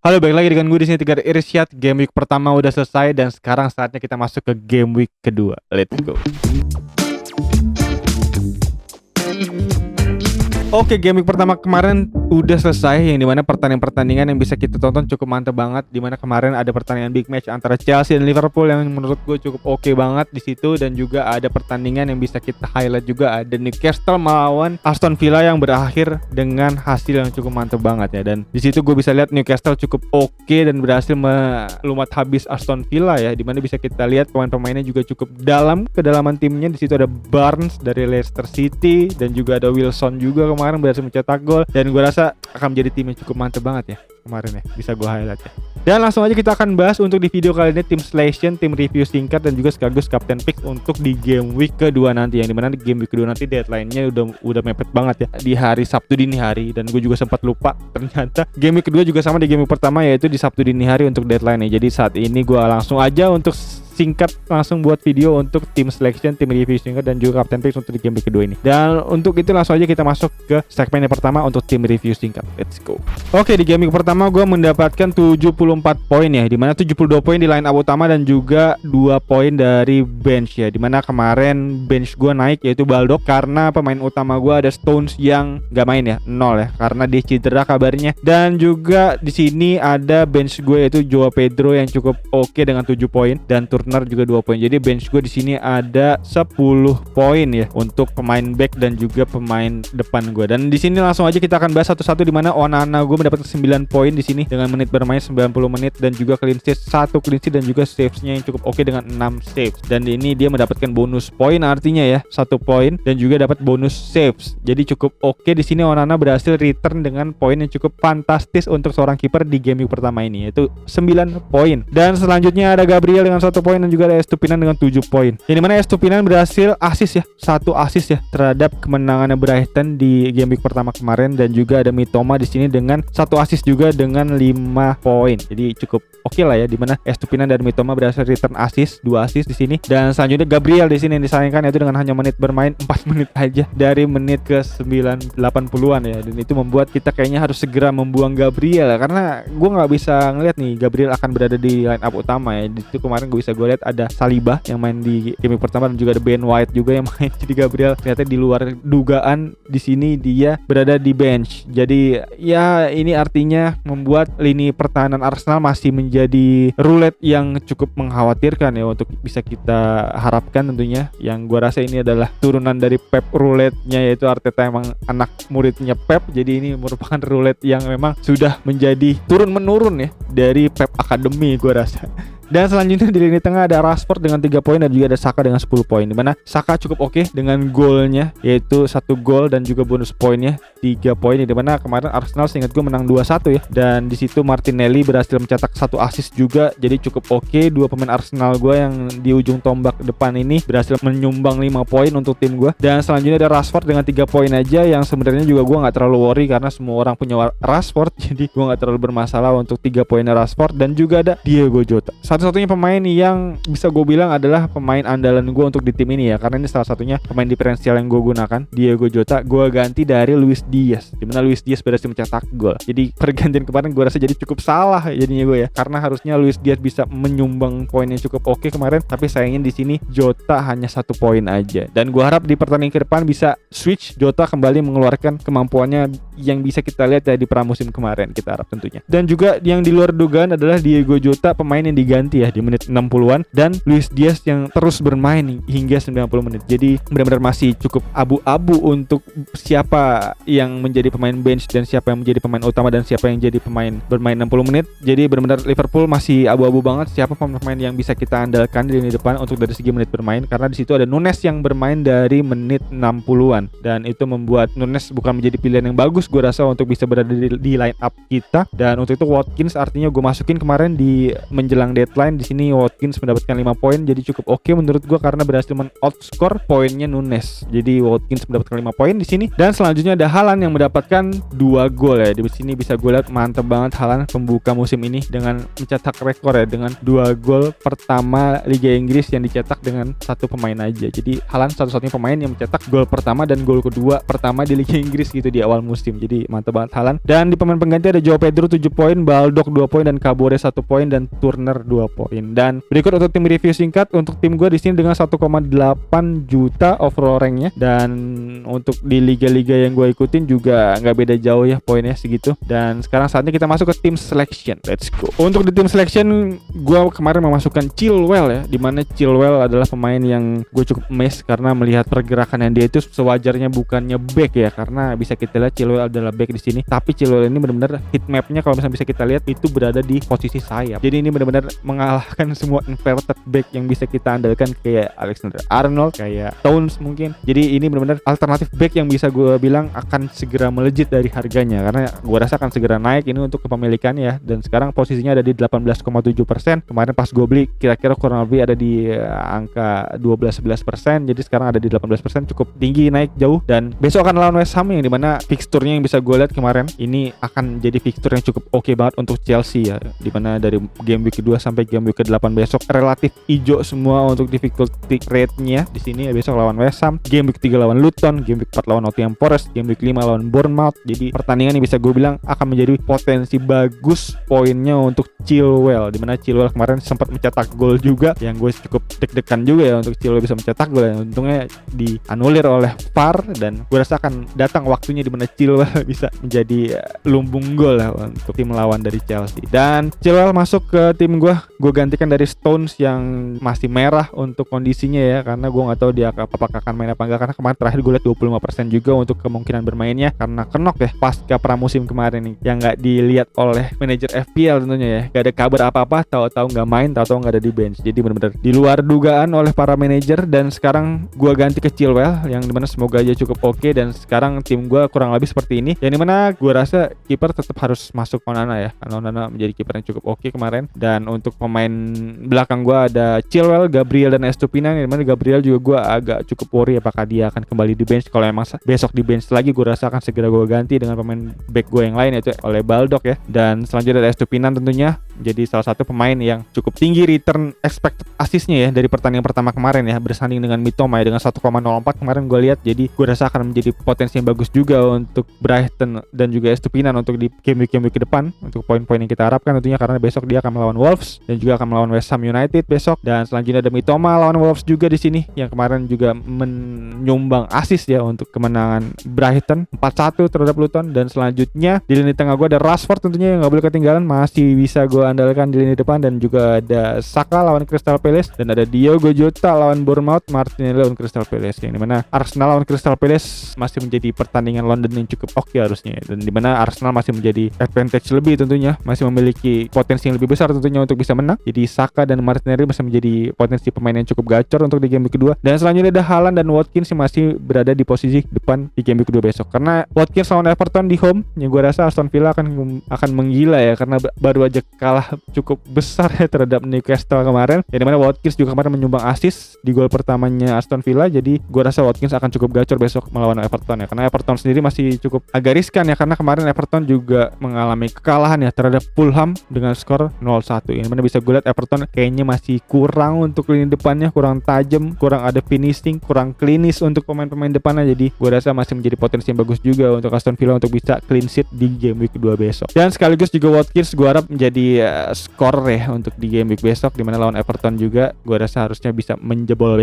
Halo, balik lagi dengan gue di sini Tigar Irsyad. Game week pertama udah selesai dan sekarang saatnya kita masuk ke game week kedua. Let's go. Oke, game week pertama kemarin udah selesai, yang dimana pertandingan yang bisa kita tonton cukup mantep banget. Dimana kemarin ada pertandingan big match antara Chelsea dan Liverpool yang menurut gue cukup oke banget di situ, dan juga ada pertandingan yang bisa kita highlight juga, ada Newcastle melawan Aston Villa yang berakhir dengan hasil yang cukup mantep banget ya. Dan di situ gue bisa lihat Newcastle cukup oke dan berhasil melumat habis Aston Villa ya. Dimana bisa kita lihat pemain-pemainnya juga cukup dalam, kedalaman timnya. Di situ ada Barnes dari Leicester City dan juga ada Wilson juga kemarin berhasil mencetak gol, dan gue rasa akan menjadi tim yang cukup mantep banget ya kemarin ya, bisa gue highlight ya. Dan langsung aja kita akan bahas untuk di video kali ini tim selection, tim review singkat, dan juga sekaligus captain picks untuk di game week kedua nanti, yang dimana di game week kedua nanti deadline-nya udah mepet banget ya, di hari Sabtu dini hari. Dan gue juga sempat lupa ternyata game week kedua juga sama di game week pertama, yaitu di Sabtu dini hari untuk deadline-nya. Jadi saat ini gue langsung aja untuk singkat langsung buat video untuk tim selection, tim review singkat, dan juga captain picks untuk di game week kedua ini. Dan untuk itu langsung aja kita masuk ke segmen yang pertama untuk tim review singkat. Let's go. Oke, di game week pertama gue mendapatkan 74 poin ya, dimana 72 poin di line up utama dan juga 2 poin dari bench ya. Dimana kemarin bench gue naik yaitu Baldock, karena pemain utama gue ada Stones yang gak main ya, 0 ya, karena dia cedera kabarnya. Dan juga di sini ada bench gue yaitu Joao Pedro yang cukup oke dengan 7 poin, dan Turner juga 2 poin. Jadi bench gue di sini ada 10 poin ya untuk pemain back dan juga pemain depan gue. Dan di sini langsung aja kita akan bahas satu-satu, dimana Onana gue mendapatkan 9 poin di sini dengan menit bermain 90 menit, dan juga clean sheet 1 clean sheet, dan juga saves-nya yang cukup oke dengan 6 saves. Dan ini dia mendapatkan bonus poin artinya ya 1 poin, dan juga dapat bonus saves. Jadi cukup oke di sini Onana berhasil return dengan poin yang cukup fantastis untuk seorang kiper di game week pertama ini, yaitu 9 poin. Dan selanjutnya ada Gabriel dengan 1 poin, dan juga ada Estupinan dengan 7 poin. Yang dimana Estupinan berhasil assist ya, 1 assist ya terhadap kemenangannya Brighton di game week pertama kemarin, dan juga ada Mitoma di sini dengan 1 assist juga dengan 5 poin. Jadi cukup oke lah ya, dimana Estupinan dan Mitoma berhasil return assist, 2 assist di sini. Dan selanjutnya Gabriel di sini yang disayangkan yaitu dengan hanya menit bermain 4 menit aja dari menit ke 80-an ya. Dan itu membuat kita kayaknya harus segera membuang Gabriel ya, karena gue nggak bisa ngelihat nih Gabriel akan berada di line up utama ya. Di situ kemarin gue lihat ada Saliba yang main di game pertama, dan juga ada Ben White juga yang main. Jadi Gabriel ternyata di luar dugaan di sini dia berada di bench. Jadi ya ini artinya membuat lini pertahanan Arsenal masih menjadi roulette yang cukup mengkhawatirkan ya, untuk bisa kita harapkan tentunya. Yang gua rasa ini adalah turunan dari Pep roulette-nya, yaitu Arteta emang anak muridnya Pep. Jadi ini merupakan roulette yang memang sudah menjadi turun-menurun ya dari Pep Academy gua rasa. Dan selanjutnya di lini tengah ada Rashford dengan 3 poin, dan juga ada Saka dengan 10 poin. Dimana Saka cukup oke dengan golnya, yaitu 1 gol dan juga bonus poinnya 3 poin. Dimana kemarin Arsenal seingat gue menang 2-1 ya. Dan di situ Martinelli berhasil mencetak 1 assist juga. Jadi cukup oke. 2 pemain Arsenal gue yang di ujung tombak depan ini berhasil menyumbang 5 poin untuk tim gue. Dan selanjutnya ada Rashford dengan 3 poin aja, yang sebenarnya juga gue gak terlalu worry karena semua orang punya Rashford. Jadi gue gak terlalu bermasalah untuk 3 poinnya Rashford. Dan juga ada Diego Jota, satu-satunya pemain yang bisa gue bilang adalah pemain andalan gue untuk di tim ini ya, karena ini salah satunya pemain diferensial yang gue gunakan. Diego Jota gue ganti dari Luis Diaz, dimana Luis Diaz berhasil mencetak gol. Jadi pergantian kemarin gue rasa jadi cukup salah jadinya gue ya, karena harusnya Luis Diaz bisa menyumbang poin yang cukup oke kemarin, tapi sayangnya di sini Jota hanya 1 poin aja. Dan gue harap di pertandingan ke depan bisa switch, Jota kembali mengeluarkan kemampuannya yang bisa kita lihat ya di pramusim kemarin, kita harap tentunya. Dan juga yang di luar dugaan adalah Diego Jota pemain yang diganti ya di menit 60-an, dan Luis Diaz yang terus bermain hingga 90 menit. Jadi benar-benar masih cukup abu-abu untuk siapa yang menjadi pemain bench dan siapa yang menjadi pemain utama dan siapa yang jadi pemain bermain 60 menit. Jadi benar-benar Liverpool masih abu-abu banget siapa pemain yang bisa kita andalkan di lini depan untuk dari segi menit bermain, karena di situ ada Nunes yang bermain dari menit 60-an, dan itu membuat Nunes bukan menjadi pilihan yang bagus gue rasa untuk bisa berada di line up kita. Dan untuk itu Watkins artinya gue masukin kemarin di menjelang deadline statline di sini Watkins mendapatkan 5 poin, jadi cukup oke menurut gua karena berhasil men-outscore poinnya Nunes. Jadi Watkins mendapatkan 5 poin di sini. Dan selanjutnya ada Haaland yang mendapatkan 2 gol ya. Di sini bisa gue lihat mantep banget Haaland pembuka musim ini dengan mencetak rekor ya, dengan 2 gol pertama Liga Inggris yang dicetak dengan satu pemain aja. Jadi Haaland satu-satunya pemain yang mencetak gol pertama dan gol kedua pertama di Liga Inggris gitu di awal musim. Jadi mantep banget Haaland. Dan di pemain pengganti ada Joao Pedro 7 poin, Baldock 2 poin, dan Kabore 1 poin, dan Turner 2 poin. Dan berikut untuk tim review singkat untuk tim gue di sini dengan 1,8 juta overall ranknya. Dan untuk di liga-liga yang gue ikutin juga nggak beda jauh ya poinnya segitu. Dan sekarang saatnya kita masuk ke tim selection. Let's go. Untuk di tim selection gue kemarin memasukkan Chilwell ya, dimana Chilwell adalah pemain yang gue cukup amazed karena melihat pergerakan yang dia itu sewajarnya bukannya back ya, karena bisa kita lihat Chilwell adalah back di sini, tapi Chilwell ini benar-benar heat mapnya kalau misalnya bisa kita lihat itu berada di posisi sayap. Jadi ini benar-benar mengalahkan semua inverted back yang bisa kita andalkan kayak Alexander Arnold, kayak Stones mungkin. Jadi ini benar-benar alternatif back yang bisa gue bilang akan segera melejit dari harganya, karena gue rasa akan segera naik ini untuk kepemilikan ya. Dan sekarang posisinya ada di 18,7%. Kemarin pas gue beli kira-kira kurang lebih ada di angka 12-11%. Jadi sekarang ada di 18%, cukup tinggi, naik jauh. Dan besok akan lawan West Ham yang dimana fixturnya yang bisa gue lihat kemarin ini akan jadi fixture yang cukup oke banget untuk Chelsea ya, dimana dari game week kedua sampai game week ke-8 besok relatif hijau semua untuk difficulty rate-nya. Di sini ya besok lawan West Ham, game week 3 lawan Luton, game week 4 lawan Nottingham Forest, game week 5 lawan Bournemouth. Jadi pertandingan yang bisa gue bilang akan menjadi potensi bagus poinnya untuk Chilwell, dimana Chilwell kemarin sempat mencetak gol juga yang gue cukup deg-degan juga ya untuk Chilwell bisa mencetak gol ya. Untungnya dianulir oleh VAR dan gue rasa akan datang waktunya dimana Chilwell bisa menjadi lumbung gol lah untuk tim lawan dari Chelsea. Dan Chilwell masuk ke tim gue gantikan dari Stones yang masih merah untuk kondisinya ya, karena gue nggak tahu dia apakah akan main apa enggak, karena kemarin terakhir gue lihat 25% juga untuk kemungkinan bermainnya karena kenok ya pasca pramusim kemarin nih yang nggak dilihat oleh manajer FPL tentunya ya, gak ada kabar apa-apa, tahu-tahu nggak main, tahu-tahu nggak ada di bench. Jadi benar-benar di luar dugaan oleh para manajer. Dan sekarang gue ganti ke Chilwell yang dimana semoga aja cukup oke. Dan sekarang tim gue kurang lebih seperti ini, yang dimana gue rasa kiper tetap harus masuk Onana ya, karena Onana menjadi kiper yang cukup oke kemarin. Dan untuk pemain belakang gue ada Chilwell, Gabriel, dan Estupinan, yang dimana Gabriel juga gue agak cukup worry apakah dia akan kembali di bench. Kalau emang besok di bench lagi, gue rasa akan segera gue ganti dengan pemain back gue yang lain, yaitu oleh Baldock ya. Dan selanjutnya ada Estupinan tentunya jadi salah satu pemain yang cukup tinggi return expected assist-nya ya dari pertandingan pertama kemarin ya, bersanding dengan Mitoma ya dengan 1,04 kemarin gue lihat. Jadi gue rasa akan menjadi potensi yang bagus juga untuk Brighton dan juga Estupinan untuk di game week ke depan untuk poin-poin yang kita harapkan tentunya, karena besok dia akan melawan Wolves dan juga akan melawan West Ham United besok. Dan selanjutnya ada Mitoma lawan Wolves juga di sini yang kemarin juga menyumbang assist ya untuk kemenangan Brighton 4-1 terhadap Luton. Dan selanjutnya di lini tengah gue ada Rashford tentunya yang nggak boleh ketinggalan, masih bisa gue andalkan di lini depan. Dan juga ada Saka lawan Crystal Palace, dan ada Diogo Jota lawan Bournemouth, Martinelli lawan Crystal Palace, yang dimana Arsenal lawan Crystal Palace masih menjadi pertandingan London yang cukup oke harusnya ya. Dan dimana Arsenal masih menjadi advantage lebih tentunya, masih memiliki potensi yang lebih besar tentunya untuk bisa menang. Jadi Saka dan Martinelli masih menjadi potensi pemain yang cukup gacor untuk di game week kedua. Dan selanjutnya ada Haaland dan Watkins yang masih berada di posisi depan di game week kedua besok, karena Watkins lawan Everton di home yang gue rasa Aston Villa akan menggila ya, karena baru aja kalah cukup besar ya terhadap Newcastle kemarin, yang dimana Watkins juga kemarin menyumbang assist di gol pertamanya Aston Villa. Jadi gue rasa Watkins akan cukup gacor besok melawan Everton ya, karena Everton sendiri masih cukup agak riskan ya, karena kemarin Everton juga mengalami kekalahan ya terhadap Fulham dengan skor 0-1, yang mana bisa gue lihat Everton kayaknya masih kurang untuk lini depannya, kurang tajam, kurang ada finishing, kurang klinis untuk pemain-pemain depannya. Jadi gue rasa masih menjadi potensi yang bagus juga untuk Aston Villa untuk bisa clean sheet di game week kedua besok. Dan sekaligus juga Watkins gue harap menjadi skor ya untuk di game week besok, dimana lawan Everton juga gue rasa harusnya bisa menjebol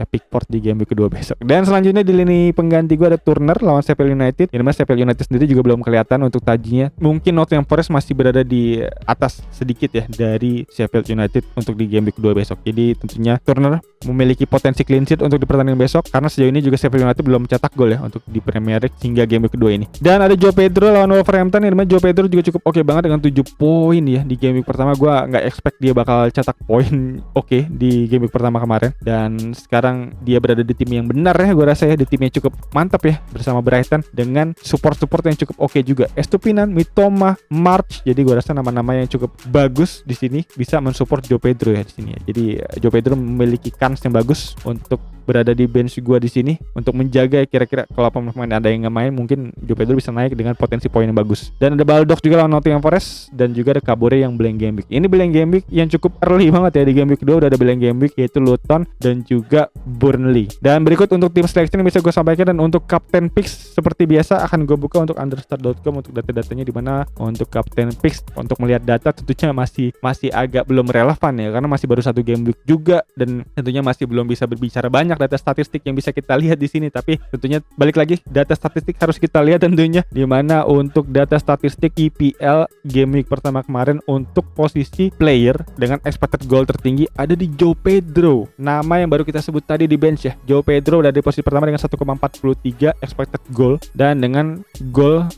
Pickford di game week kedua besok. Dan selanjutnya di lini pengganti gue ada Turner lawan Sheffield United, yang dimana Sheffield United sendiri juga belum kelihatan untuk tajinya. Mungkin Nottingham Forest masih berada di atas sedikit ya dari Sheffield United untuk di game week kedua besok. Jadi tentunya Turner memiliki potensi clean sheet untuk di pertandingan besok, karena sejauh ini juga Sheffield United belum mencetak gol ya untuk di Premier League hingga game week kedua ini. Dan ada Joe Pedro lawan Wolverhampton, yang dimana Joe Pedro juga cukup oke banget dengan 7 poin ya di game week pertama. Gua nggak expect dia bakal cetak poin oke di game week pertama kemarin, dan sekarang dia berada di tim yang benar ya, gue rasa ya, di tim yang cukup mantap ya bersama Brighton dengan support yang cukup oke juga. Estupinan, Mitoma, March, jadi gue rasa nama-nama yang cukup bagus di sini bisa mensupport Joe Pedro ya di sini ya. Jadi Joe Pedro memiliki kans yang bagus untuk berada di bench gua di sini untuk menjaga kira-kira kalau pemain ada yang nggak main, mungkin Joe Pedro bisa naik dengan potensi poin yang bagus. Dan ada Baldock juga lawan Nottingham Forest, dan juga ada Kabore yang blank game week. Ini blank game week yang cukup early banget ya, di game week kedua udah ada blank game week, yaitu Luton dan juga Burnley. Dan berikut untuk tim selection yang bisa gue sampaikan, dan untuk captain picks seperti biasa akan gue buka untuk understar.com untuk data-datanya, di mana untuk captain picks untuk melihat data tentunya masih agak belum relevan ya, karena masih baru satu game week juga, dan tentunya masih belum bisa berbicara banyak data statistik yang bisa kita lihat di sini. Tapi tentunya balik lagi, data statistik harus kita lihat tentunya, di mana untuk data statistik EPL game week pertama kemarin untuk posisi player dengan expected goal tertinggi ada di Joe Pedro, nama yang baru kita sebut tadi di bench ya. Joe Pedro udah di posisi pertama dengan 1,43 expected goal, dan dengan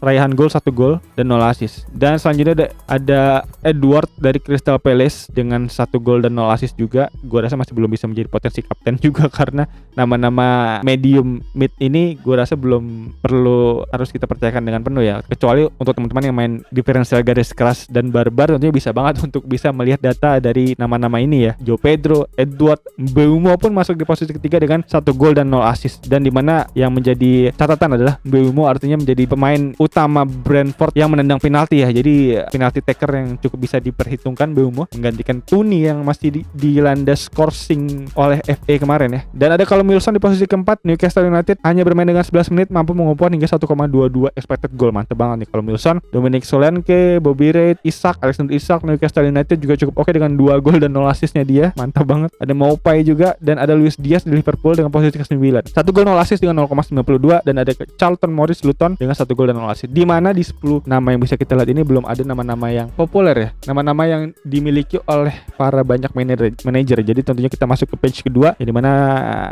raihan gol 1 gol dan 0 assist. Dan selanjutnya ada Edward dari Crystal Palace dengan 1 gol dan 0 assist juga. Gua rasa masih belum bisa menjadi potensi kapten juga, karena nama-nama medium mid ini gua rasa belum perlu harus kita percayakan dengan penuh ya, kecuali untuk teman-teman yang main diferensial garis keras dan barbar, tentunya bisa banget untuk bisa melihat data dari nama-nama ini ya. Joe Pedro, Edward, Mbeumo pun masuk di posisi ketiga dengan 1 gol dan 0 assist. Dan dimana yang menjadi catatan adalah Mbeumo artinya menjadi pemain utama Brentford yang menendang penalti ya, jadi penalti taker yang cukup bisa diperhitungkan Mbeumo, menggantikan Tuni yang masih dilanda scoring oleh FA kemarin ya. Dan ada Callum Wilson di posisi keempat. Newcastle United hanya bermain dengan 11 menit mampu mengumpulkan hingga 1,22 expected goal. Mantap banget nih Callum Wilson. Dominic Solanke, Bobby Reid, Alexander Isak. Newcastle United juga cukup oke dengan 2 gol dan 0 assistnya dia. Mantap banget. Ada Maupay juga, dan ada Luis Diaz di Liverpool dengan posisi ke-9. 1 gol 0 assist dengan 0,92, dan ada Charlton Morris Luton dengan 1 gol dan 0 assist. Di mana di 10 nama yang bisa kita lihat ini belum ada nama-nama yang populer ya. Nama-nama yang dimiliki oleh para banyak manajer. Jadi tentunya kita masuk ke page kedua, ya, di mana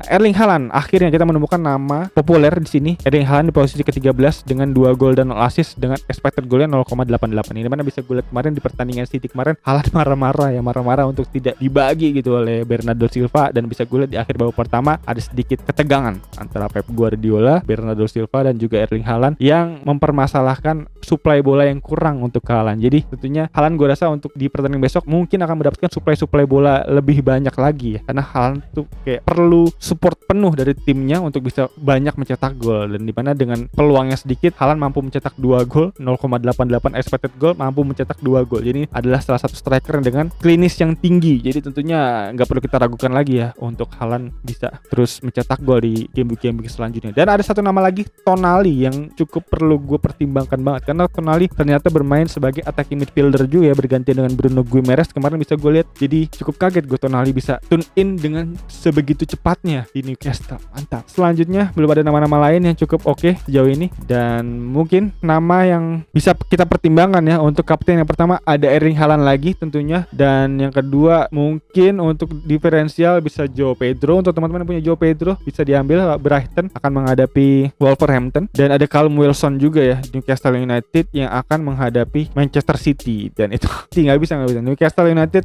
Erling Haaland, akhirnya kita menemukan nama populer di sini. Erling Haaland di posisi ke-13 dengan 2 gol dan 0 assist dengan expected goalnya 0,88. Ini mana bisa gue lihat kemarin di pertandingan City kemarin, Haaland marah-marah untuk tidak dibagi gitu oleh Bernardo Silva, dan bisa gue lihat di akhir babak pertama ada sedikit ketegangan antara Pep Guardiola, Bernardo Silva, dan juga Erling Haaland yang mempermasalahkan suplai bola yang kurang untuk Haaland. Jadi tentunya Haaland gue rasa untuk di pertandingan besok mungkin akan mendapatkan suplai bola lebih banyak lagi ya, karena Haaland tuh kayak perlu support penuh dari timnya untuk bisa banyak mencetak gol, dan dimana dengan peluangnya sedikit Haaland mampu mencetak 2 gol, 0,88 expected goal, mampu mencetak 2 gol. Jadi adalah salah satu striker dengan klinis yang tinggi. Jadi tentunya nggak perlu kita ragukan lagi ya untuk Haaland bisa terus mencetak gol di game week selanjutnya. Dan ada satu nama lagi, Tonali, yang cukup perlu gue pertimbangkan banget, karena Tonali ternyata bermain sebagai attacking midfielder juga ya, bergantian dengan Bruno Guimaraes kemarin bisa gue lihat. Jadi cukup kaget gue Tonali bisa tune in dengan sebegitu cepatnya di Newcastle. Mantap. Selanjutnya belum ada nama-nama lain yang cukup oke sejauh ini, dan mungkin nama yang bisa kita pertimbangkan ya untuk kapten, yang pertama ada Erling Haaland lagi tentunya, dan yang kedua mungkin untuk diferensial bisa Joe Pedro. Untuk teman-teman yang punya Joe Pedro bisa diambil. Brighton akan menghadapi Wolverhampton, dan ada Callum Wilson juga ya, Newcastle United yang akan menghadapi Manchester City, dan itu nggak bisa Newcastle United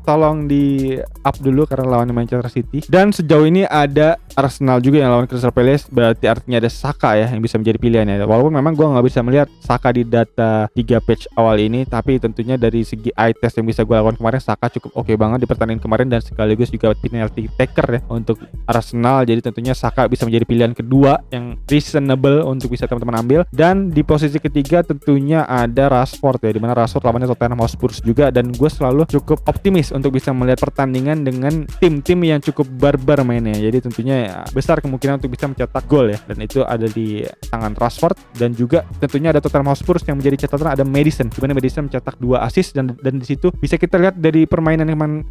tolong di up dulu karena lawannya Manchester City. Dan sejauh ini ada Arsenal juga yang lawan Crystal Palace, berarti artinya ada Saka ya yang bisa menjadi pilihan ya. Walaupun memang gue nggak bisa melihat Saka di data 3 page awal ini, tapi tentunya dari segi eye test yang bisa gue lakukan kemarin, Saka cukup oke banget di pertandingan kemarin, dan sekaligus juga penalty taker ya untuk Arsenal. Jadi tentunya Saka bisa menjadi pilihan kedua yang reasonable untuk bisa teman-teman ambil. Dan di posisi ketiga tentunya ada Rashford ya, dimana Rashford lawannya Tottenham Hotspur juga, dan gue selalu cukup optimis untuk bisa melihat pertandingan dengan tim-tim yang cukup barbar mainnya. Jadi tentunya ya, besar kemungkinan untuk bisa mencetak gol ya, dan itu ada di tangan Rashford. Dan juga tentunya ada Tottenham Hotspur yang menjadi catatan, ada Maddison, dimana Maddison mencetak 2 assist, dan di situ bisa kita lihat dari permainan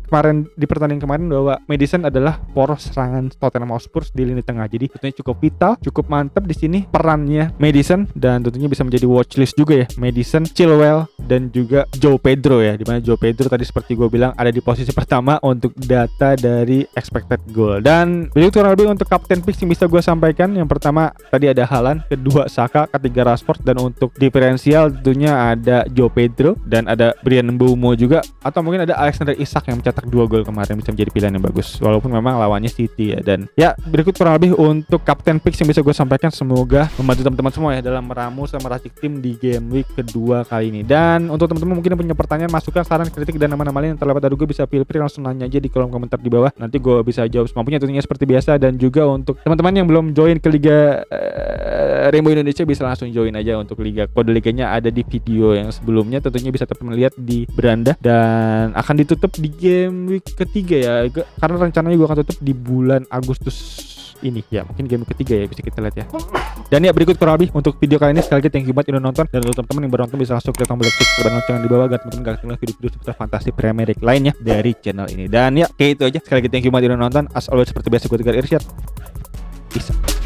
kemarin di pertandingan kemarin bahwa Maddison adalah poros serangan Tottenham Hotspur di lini tengah. Jadi tentunya cukup vital, cukup mantap di sini perannya Maddison, dan tentunya bisa menjadi watchlist juga ya Maddison, Chilwell, dan juga Joe Pedro ya, dimana Joe Pedro tadi seperti gue bilang ada di di posisi pertama untuk data dari expected goal. Dan begitu kurang lebih untuk captain picks yang bisa gue sampaikan. Yang pertama tadi ada Haaland, kedua Saka, ketiga Rashford, dan untuk diferensial tentunya ada Joe Pedro dan ada Bryan Mbeumo juga, atau mungkin ada Alexander Isak yang mencetak 2 gol kemarin, bisa menjadi pilihan yang bagus walaupun memang lawannya City ya. Dan ya berikut kurang lebih untuk captain picks yang bisa gue sampaikan, semoga membantu teman-teman semua ya dalam meramu sama meracik tim di game week kedua kali ini. Dan untuk teman-teman mungkin yang punya pertanyaan, masukan, saran, kritik, dan nama-nama lain yang terlewat dari gue, bisa pilih langsung nanya aja di kolom komentar di bawah, nanti gue bisa jawab semampunya tentunya seperti biasa. Dan juga untuk teman-teman yang belum join ke Liga Rainbow Indonesia, bisa langsung join aja untuk liga. Kode liganya ada di video yang sebelumnya, tentunya bisa teman-teman lihat di beranda, dan akan ditutup di game week ketiga ya, karena rencananya gue akan tutup di bulan Agustus ini ya, mungkin game ketiga ya, bisa kita lihat ya. Dan ya berikut kurang lebih untuk video kali ini. Sekali lagi thank you banget udah nonton, dan untuk teman-teman yang baru nonton bisa langsung klik tombol subscribe dan lonceng di bawah agar teman-teman gak ketinggalan video-video seputar fantasi Premier League lainnya dari channel ini. Dan ya kayak itu aja, sekali lagi thank you banget udah nonton. As always seperti biasa gue Tegar Irsyad, peace out.